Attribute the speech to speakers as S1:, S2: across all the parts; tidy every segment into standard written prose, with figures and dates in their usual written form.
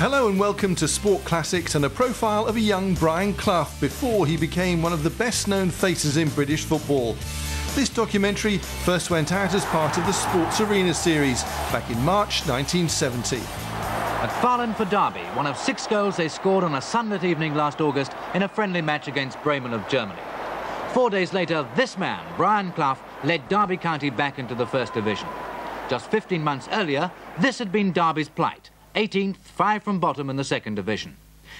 S1: Hello and welcome to Sport Classics and a profile of a young Brian Clough before he became one of the best-known faces in British football. This documentary first went out as part of the Sports Arena series back in March 1970.
S2: At Farland for Derby, one of 6 goals they scored on a sunlit evening last August in a friendly match against Bremen of Germany. 4 days later, this man, Brian Clough, led Derby County back into the First Division. Just 15 months earlier, this had been Derby's plight. 18th, 5 from bottom in the Second Division.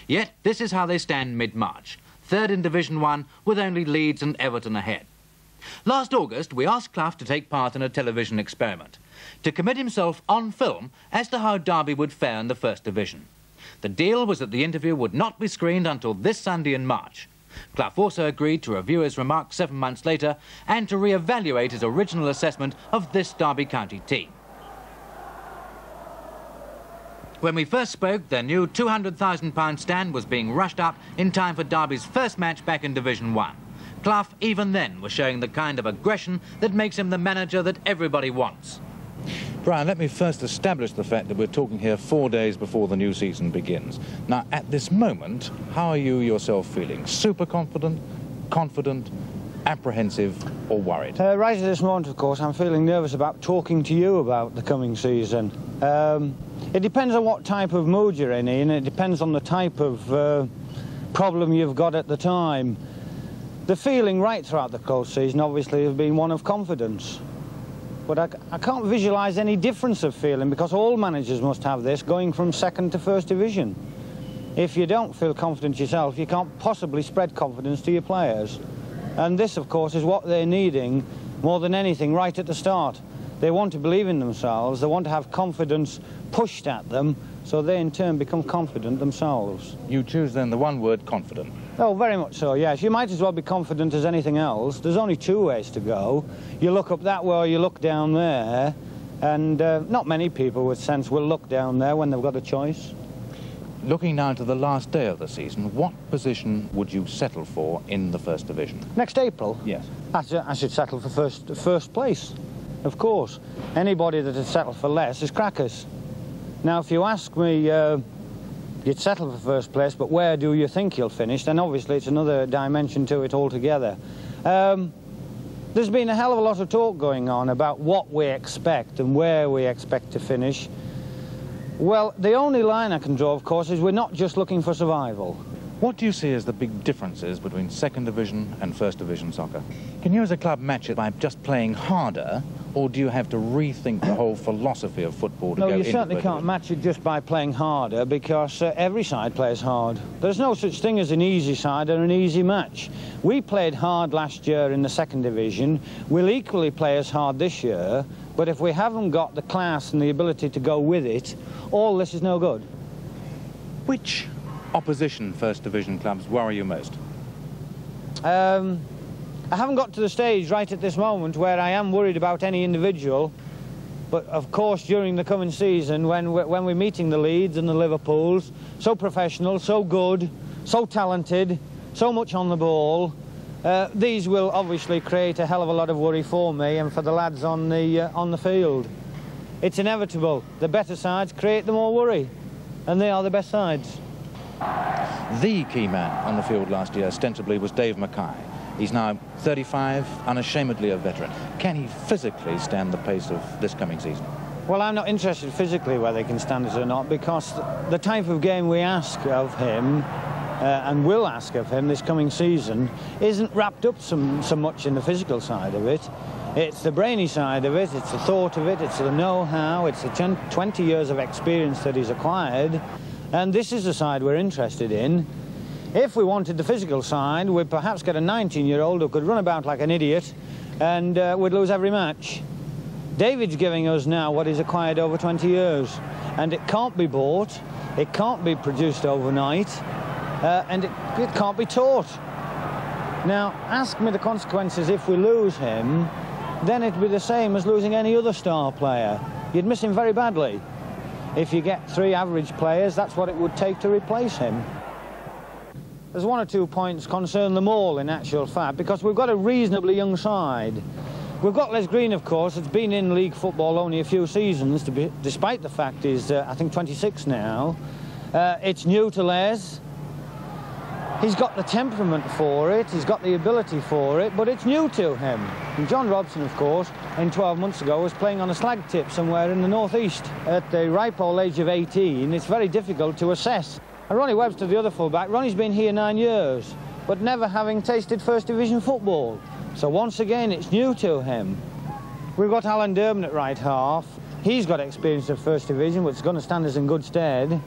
S2: Yet, this is how they stand mid-March. 3rd in Division 1, with only Leeds and Everton ahead. Last August, we asked Clough to take part in a television experiment, to commit himself on film as to how Derby would fare in the First Division. The deal was that the interview would not be screened until this Sunday in March. Clough also agreed to review his remarks 7 months later and to re-evaluate his original assessment of this Derby County team. When we first spoke, their new £200,000 stand was being rushed up in time for Derby's first match back in Division 1. Clough, even then, was showing the kind of aggression that makes him the manager that everybody wants.
S3: Brian, let me first establish the fact that we're talking here 4 days before the new season begins. Now, at this moment, how are you yourself feeling? Super confident, confident, apprehensive or worried?
S4: Right at this moment, of course, I'm feeling nervous about talking to you about the coming season. It depends on what type of mood you're in, and it depends on the type of problem you've got at the time. The feeling right throughout the close season, obviously, has been one of confidence. But I can't visualise any difference of feeling, because all managers must have this, going from second to First Division. If you don't feel confident yourself, you can't possibly spread confidence to your players. And this, of course, is what they're needing more than anything right at the start. They want to believe in themselves, they want to have confidence pushed at them, so they in turn become confident themselves.
S3: You choose then the one word, confident.
S4: Oh, very much so, yes. You might as well be confident as anything else. There's only 2 ways to go. You look up that way or you look down there, and not many people with sense will look down there when they've got a choice.
S3: Looking now to the last day of the season, what position would you settle for in the First Division?
S4: Next April?
S3: Yes.
S4: I should settle for first place, of course. Anybody that has settled for less is crackers. Now, if you ask me, you'd settle for first place, but where do you think you'll finish, then obviously it's another dimension to it altogether. There's been a hell of a lot of talk going on about what we expect and where we expect to finish. Well, the only line I can draw, of course, is we're not just looking for survival.
S3: What do you see as the big differences between Second Division and First Division soccer? Can you as a club match it by just playing harder, or do you have to rethink the whole philosophy of football to go into
S4: No, you certainly can't
S3: division?
S4: match it just by playing harder, because every side plays hard. There's no such thing as an easy side or an easy match. We played hard last year in the Second Division. We'll equally play as hard this year, but if we haven't got the class and the ability to go with it, all this is no good.
S3: Which opposition First Division clubs worry you most?
S4: I haven't got to the stage right at this moment where I am worried about any individual, but of course during the coming season, when we're meeting the Leeds and the Liverpools, so professional, so good, so talented, so much on the ball, these will obviously create a hell of a lot of worry for me and for the lads on the field. It's inevitable. The better sides create the more worry, and they are the best sides.
S3: The key man on the field last year, ostensibly, was Dave Mackay. He's now 35, unashamedly a veteran. Can he physically stand the pace of this coming season?
S4: Well, I'm not interested physically whether he can stand it or not, because the type of game we ask of him and will ask of him this coming season isn't wrapped up so much in the physical side of it. It's the brainy side of it, it's the thought of it, it's the know-how, it's the 20 years of experience that he's acquired. And this is the side we're interested in. If we wanted the physical side, we'd perhaps get a 19-year-old who could run about like an idiot, and we'd lose every match. David's giving us now what he's acquired over 20 years, and it can't be bought, it can't be produced overnight, and it can't be taught. Now, ask me the consequences if we lose him, then it'd be the same as losing any other star player. You'd miss him very badly. If you get 3 average players, that's what it would take to replace him. There's 1 or 2 points concern them all, in actual fact, because we've got a reasonably young side. We've got Les Green, of course, that's been in league football only a few seasons, despite the fact he's, I think, 26 now. It's new to Les. He's got the temperament for it, he's got the ability for it, but it's new to him. And John Robson, of course, 12 months ago, was playing on a slag tip somewhere in the northeast. At the ripe old age of 18, it's very difficult to assess. And Ronnie Webster, the other fullback, Ronnie's been here 9 years, but never having tasted First Division football. So once again, it's new to him. We've got Alan Durbin at right half. He's got experience of First Division, which is going to stand us in good stead.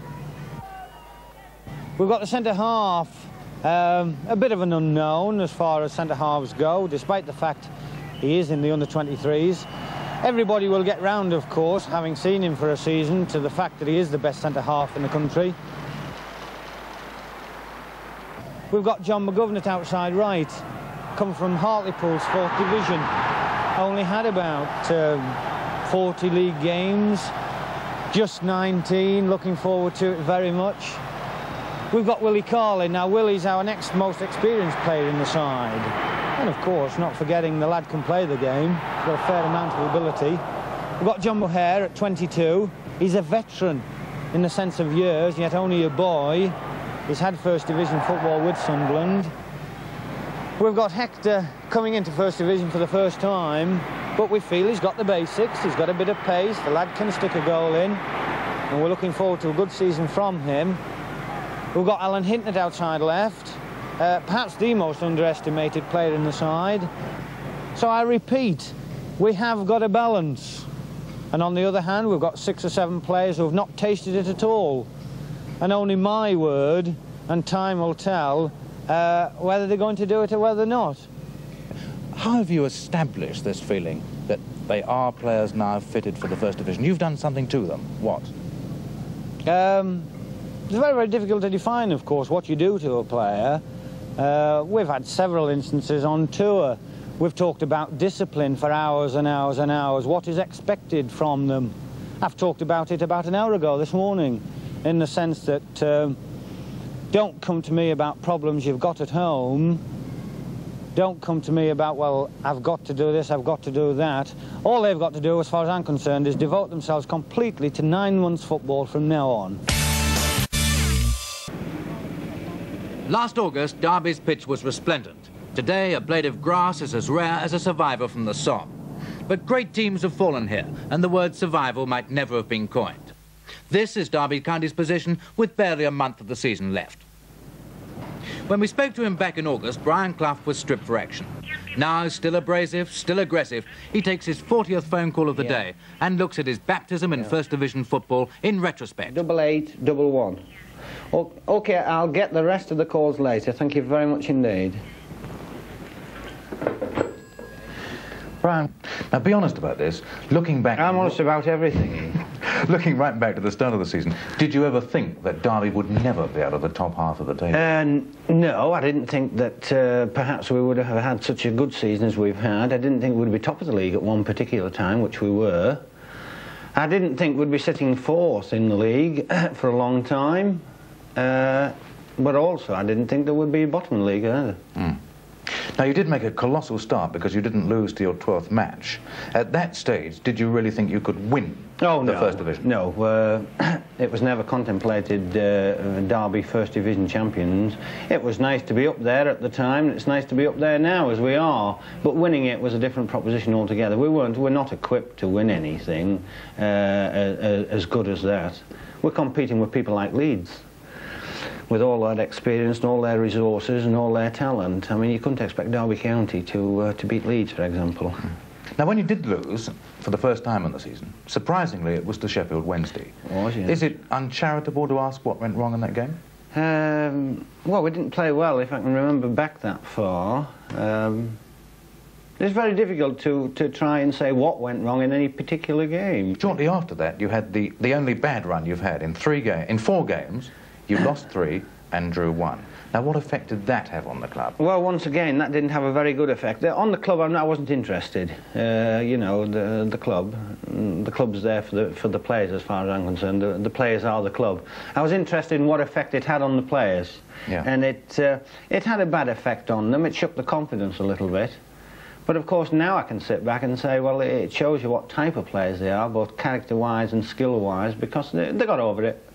S4: We've got the centre half. A bit of an unknown as far as centre-halves go, despite the fact he is in the under-23s. Everybody will get round, of course, having seen him for a season, to the fact that he is the best centre-half in the country. We've got John McGovern at outside right, come from Hartlepool's 4th Division. Only had about 40 league games, just 19, looking forward to it very much. We've got Willie Carlin. Now, Willie's our next most experienced player in the side. And, of course, not forgetting the lad can play the game. He's got a fair amount of ability. We've got John O'Hare at 22. He's a veteran in the sense of years, yet only a boy. He's had First Division football with Sunderland. We've got Hector coming into First Division for the first time, but we feel he's got the basics. He's got a bit of pace. The lad can stick a goal in. And we're looking forward to a good season from him. We've got Alan Hinton at outside left, perhaps the most underestimated player in the side. So I repeat, we have got a balance. And on the other hand, we've got 6 or 7 players who have not tasted it at all. And only my word, and time will tell, whether they're going to do it or whether they're not.
S3: How have you established this feeling that they are players now fitted for the First Division? You've done something to them. What?
S4: It's very, very difficult to define, of course, what you do to a player. We've had several instances on tour. We've talked about discipline for hours and hours and hours, what is expected from them. I've talked about it about an hour ago this morning, in the sense that don't come to me about problems you've got at home. Don't come to me about, well, I've got to do this, I've got to do that. All they've got to do, as far as I'm concerned, is devote themselves completely to 9 months football from now on.
S2: Last August, Derby's pitch was resplendent. Today, a blade of grass is as rare as a survivor from the Somme. But great teams have fallen here, and the word survival might never have been coined. This is Derby County's position with barely a month of the season left. When we spoke to him back in August, Brian Clough was stripped for action. Now, still abrasive, still aggressive, he takes his 40th phone call of the day and looks at his baptism in First Division football in retrospect.
S5: 8811. OK, I'll get the rest of the calls later. Thank you very much indeed.
S3: Brian, now be honest about this. Looking back...
S5: I'm honest about everything.
S3: Looking right back to the start of the season, did you ever think that Derby would never be out of the top half of the table?
S5: No, I didn't think that perhaps we would have had such a good season as we've had. I didn't think we'd be top of the league at one particular time, which we were. I didn't think we'd be sitting 4th in the league for a long time. But also, I didn't think there would be a bottom in the league either.
S3: Now, you did make a colossal start because you didn't lose to your 12th match. At that stage, did you really think you could win the First Division?
S5: No, it was never contemplated Derby First Division champions. It was nice to be up there at the time, and it's nice to be up there now, as we are. But winning it was a different proposition altogether. We're not equipped to win anything as good as that. We're competing with people like Leeds, with all that experience and all their resources and all their talent. I mean, you couldn't expect Derby County to beat Leeds, for example.
S3: Now, when you did lose for the first time in the season, surprisingly, it was to Sheffield Wednesday.
S5: It was, yeah.
S3: Is it uncharitable to ask what went wrong in that game?
S5: Well, we didn't play well, if I can remember back that far. It's very difficult to try and say what went wrong in any particular game.
S3: Shortly after that, you had the only bad run you've had in 4 games. You lost 3 and drew 1. Now, what effect did that have on the club? Well,
S5: once again, that didn't have a very good effect. On the club, I wasn't interested. You know, the club's there for the players, as far as I'm concerned. The players are the club. I was interested in what effect it had on the players.
S3: Yeah.
S5: And it had a bad effect on them. It shook the confidence a little bit. But of course, now I can sit back and say, well, it shows you what type of players they are, both character-wise and skill-wise, because they got over it.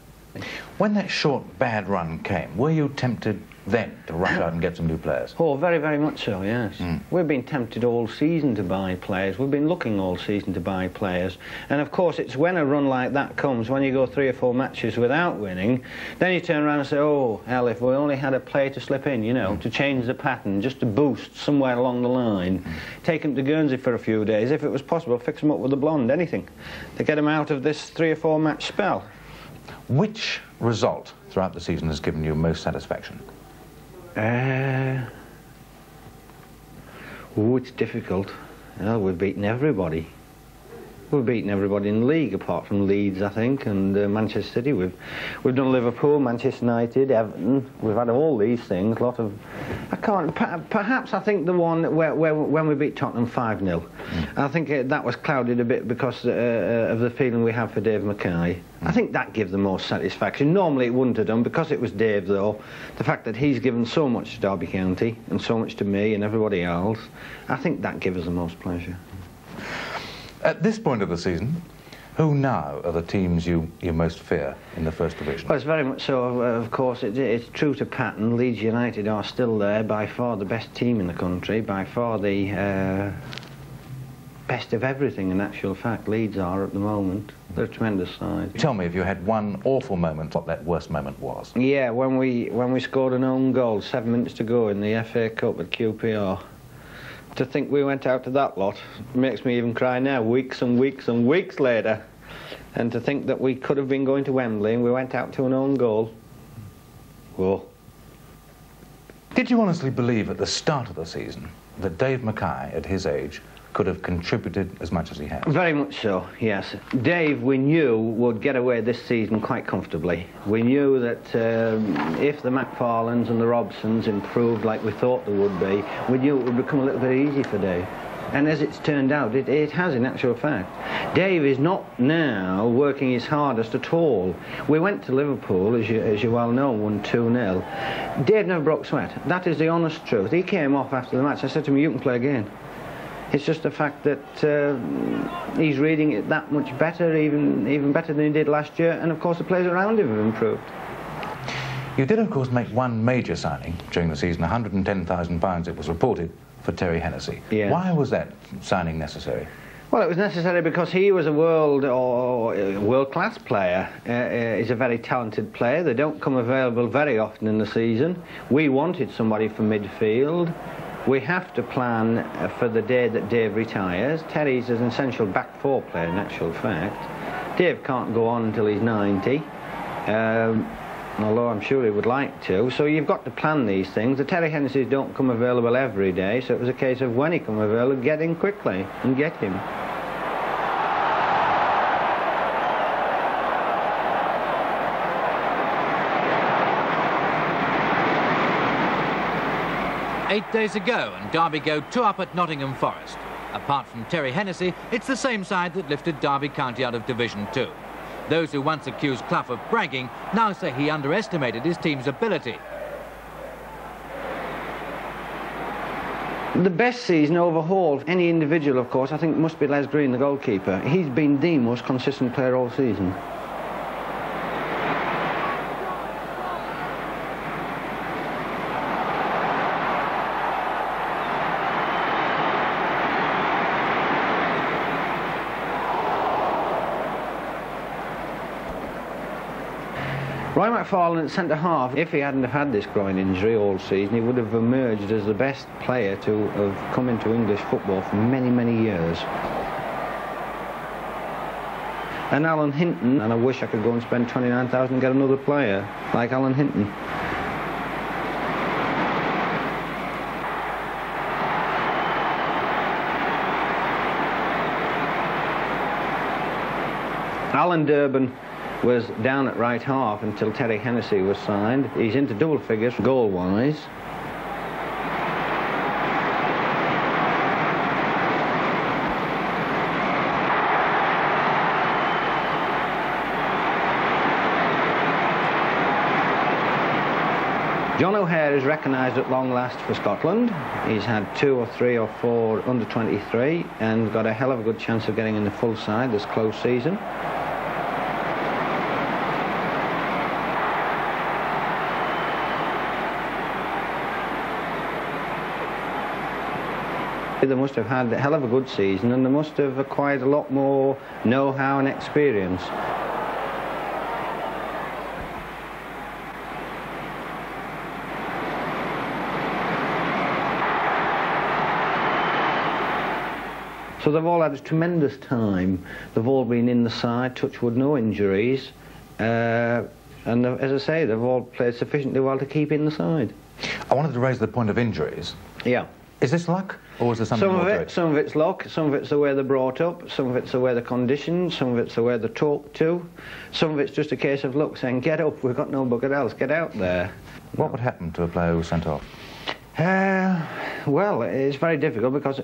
S3: When that short, bad run came, were you tempted then to rush out and get some new players?
S5: Oh, very, very much so, yes. We've been tempted all season to buy players. We've been looking all season to buy players. And of course, it's when a run like that comes, when you go 3 or 4 matches without winning, then you turn around and say, oh, hell, if we only had a player to slip in, you know, to change the pattern, just to boost somewhere along the line, take him to Guernsey for a few days, if it was possible, fix him up with a blonde, anything, to get him out of this 3 or 4 match spell.
S3: Which result throughout the season has given you most satisfaction?
S5: Oh, it's difficult. Well, we've beaten everybody. We've beaten everybody in the league, apart from Leeds, I think, and Manchester City. We've done Liverpool, Manchester United, Everton. We've had all these things. A lot of, I can't. Perhaps I think the one when we beat Tottenham 5-0. I think that was clouded a bit because of the feeling we have for Dave Mackay. I think that gives the most satisfaction. Normally it wouldn't have done because it was Dave, though. The fact that he's given so much to Derby County and so much to me and everybody else, I think that gives us the most pleasure.
S3: At this point of the season, who now are the teams you most fear in the First Division?
S5: Well, it's very much so, of course. It's true to pattern. Leeds United are still there, by far the best team in the country, by far the best of everything, in actual fact. Leeds are at the moment. They're a tremendous side.
S3: Tell me if you had one awful moment, what that worst moment was.
S5: Yeah, when we scored an own goal, 7 minutes to go in the FA Cup at QPR. To think we went out to that lot makes me even cry now, weeks and weeks and weeks later. And to think that we could have been going to Wembley and we went out to an own goal. Whoa.
S3: Did you honestly believe at the start of the season that Dave Mackay, at his age, could have contributed as much as he has?
S5: Very much so, yes. Dave, we knew, would get away this season quite comfortably. We knew that if the McFarlanes and the Robsons improved like we thought they would be, we knew it would become a little bit easy for Dave. And as it's turned out, it has in actual fact. Dave is not now working his hardest at all. We went to Liverpool, as you well know, won 2-0. Dave never broke sweat. That is the honest truth. He came off after the match. I said to him, you can play again. It's just the fact that he's reading it that much better, even better than he did last year, and of course the players around him have improved.
S3: You did, of course, make one major signing during the season, £110,000 it was reported, for Terry Hennessy.
S5: Yeah.
S3: Why was that signing necessary?
S5: Well, it was necessary because he was a world-class player. He's a very talented player. They don't come available very often in the season. We wanted somebody from midfield. We have to plan for the day that Dave retires. Terry's an essential back 4 player in actual fact. Dave can't go on until he's 90, although I'm sure he would like to. So you've got to plan these things. The Terry Hennessy's don't come available every day, so it was a case of when he come available, get in quickly and get him.
S2: Eight days ago, and Derby go 2-up at Nottingham Forest. Apart from Terry Hennessy, it's the same side that lifted Derby County out of Division 2. Those who once accused Clough of bragging now say he underestimated his team's ability.
S5: The best season overhaul of any individual, of course, I think must be Les Green, the goalkeeper. He's been the most consistent player all season. Roy McFarlane at centre-half, if he hadn't have had this groin injury all season, he would have emerged as the best player to have come into English football for many, many years. And Alan Hinton, and I wish I could go and spend 29,000 and get another player like Alan Hinton. Alan Durban was down at right half until Terry Hennessy was signed. He's into double figures goal-wise. John O'Hare is recognised at long last for Scotland. He's had 2 or 3 or 4 under 23 and got a hell of a good chance of getting in the full side this close season. They must have had a hell of a good season, and they must have acquired a lot more know-how and experience. So they've all had a tremendous time. They've all been in the side, touch wood, no injuries. And as I say, they've all played sufficiently well to keep in the side.
S3: I wanted to raise the point of injuries.
S5: Yeah.
S3: Is this luck, or is there something more to it?
S5: Some of it's luck, some of it's the way they're brought up, some of it's the way they're conditioned, some of it's the way they're talked to, some of it's just a case of luck saying, get up, we've got no bugger else, get out there.
S3: What would happen to a player who was sent off?
S5: Well, it's very difficult because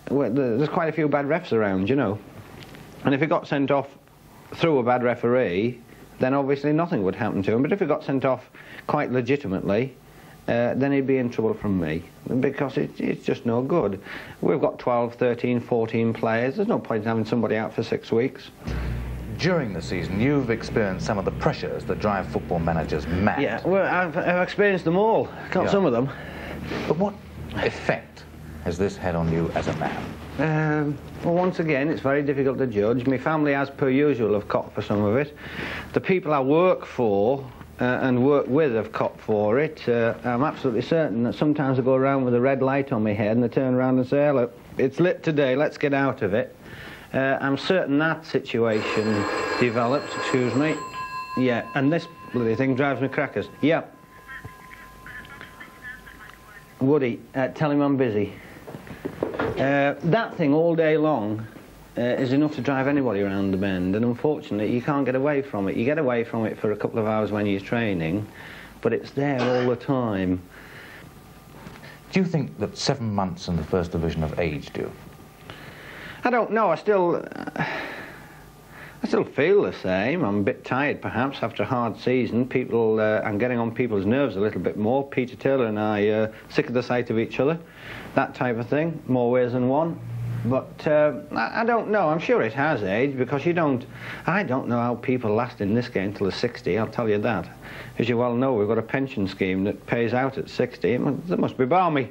S5: well, there's quite a few bad refs around, you know. And if he got sent off through a bad referee, then obviously nothing would happen to him. But if he got sent off quite legitimately, then he'd be in trouble from me, because it's just no good. We've got 12, 13, 14 players. There's no point in having somebody out for 6 weeks.
S3: During the season, you've experienced some of the pressures that drive football managers mad.
S5: Yeah, well, I've experienced them all, not some of them.
S3: But what effect has this had on you as a man?
S5: Well, once again, it's very difficult to judge. My family, as per usual, have copped for some of it. The people I work for and work with have copped for it. I'm absolutely certain that sometimes I go around with a red light on my head and they turn around and say, look, it's lit today, let's get out of it. I'm certain that situation developed, excuse me. Yeah, and this bloody thing drives me crackers. Yeah. Woody, tell him I'm busy. That thing all day long is enough to drive anybody around the bend, and unfortunately you can't get away from it. You get away from it for a couple of hours when you're training, but it's there all the time.
S3: Do you think that 7 months in the First Division have aged you?
S5: I don't know. I still feel the same. I'm a bit tired, perhaps, after a hard season. I'm getting on people's nerves a little bit more. Peter Taylor and I are sick of the sight of each other. That type of thing, more ways than one. But I don't know. I'm sure it has aged, because I don't know how people last in this game till they're 60, I'll tell you that. As you well know, we've got a pension scheme that pays out at 60. That must be balmy.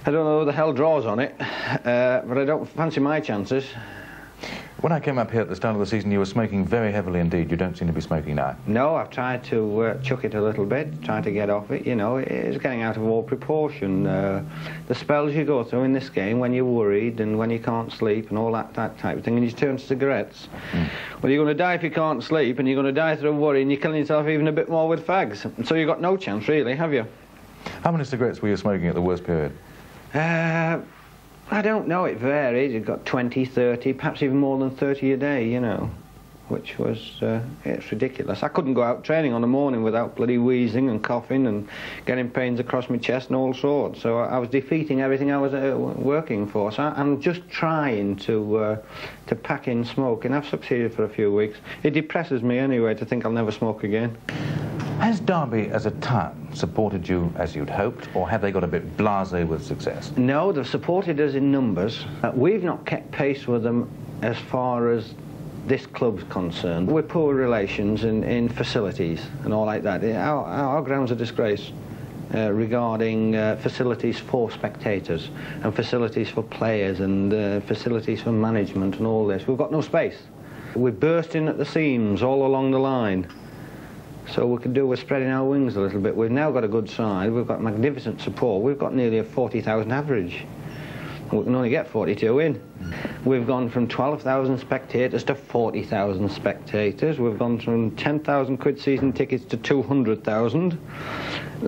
S5: I don't know who the hell draws on it, but I don't fancy my chances.
S3: When I came up here at the start of the season, you were smoking very heavily indeed. You don't seem to be smoking now.
S5: No, I've tried to chuck it a little bit, trying to get off it. You know, it's getting out of all proportion. The spells you go through in this game when you're worried and when you can't sleep and all that type of thing, and you turn to cigarettes. Well, you're going to die if you can't sleep, and you're going to die through worry, and you're killing yourself even a bit more with fags. So you've got no chance, really, have you?
S3: How many cigarettes were you smoking at the worst period?
S5: I don't know, it varied. It got 20, 30, perhaps even more than 30 a day, you know, which was, it's ridiculous. I couldn't go out training on the morning without bloody wheezing and coughing and getting pains across my chest and all sorts. So I was defeating everything I was working for. So I'm just trying to pack in smoke, and I've succeeded for a few weeks. It depresses me anyway to think I'll never smoke again.
S3: Has Derby as a town supported you as you'd hoped, or have they got a bit blasé with success?
S5: No, they've supported us in numbers. We've not kept pace with them as far as this club's concerned. We're poor relations in facilities and all like that. Our ground's a disgrace regarding facilities for spectators and facilities for players and facilities for management and all this. We've got no space. We're bursting at the seams all along the line. So we could do with spreading our wings a little bit. We've now got a good side, we've got magnificent support, we've got nearly a 40,000 average. We can only get 42 in. We've gone from 12,000 spectators to 40,000 spectators. We've gone from 10,000 quid season tickets to 200,000.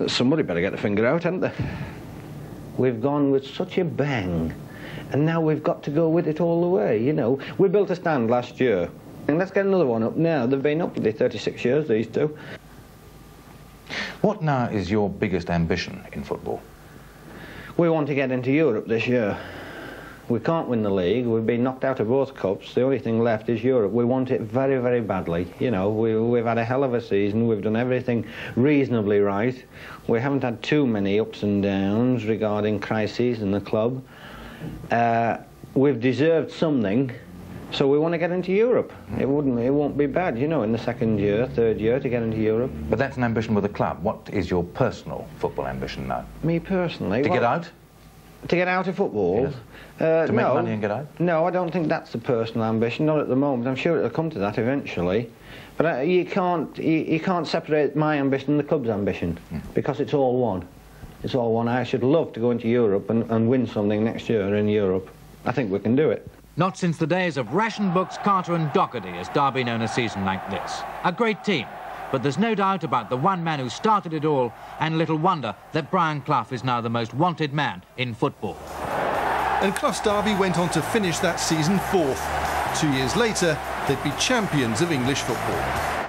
S5: Somebody better get a finger out, haven't they? We've gone with such a bang, and now we've got to go with it all the way, you know. We built a stand last year. And let's get another one up now. They've been up for 36 years, these two.
S3: What now is your biggest ambition in football?
S5: We want to get into Europe this year. We can't win the league. We've been knocked out of both cups. The only thing left is Europe. We want it very, very badly. You know, we've had a hell of a season. We've done everything reasonably right. We haven't had too many ups and downs regarding crises in the club. We've deserved something. So we want to get into Europe. It won't be bad, you know, in the second year, third year to get into Europe.
S3: But that's an ambition with the club. What is your personal football ambition now?
S5: Me personally?
S3: To get out?
S5: To get out of football?
S3: Yes. To make money and get out?
S5: No, I don't think that's the personal ambition, not at the moment. I'm sure it'll come to that eventually. But you can't separate my ambition and the club's ambition, because it's all one. It's all one. I should love to go into Europe and win something next year in Europe. I think we can do it.
S2: Not since the days of Ration Books, Carter and Doherty has Derby known a season like this. A great team, but there's no doubt about the one man who started it all, and little wonder that Brian Clough is now the most wanted man in football.
S1: And Clough's Derby went on to finish that season 4th. 2 years later, they'd be champions of English football.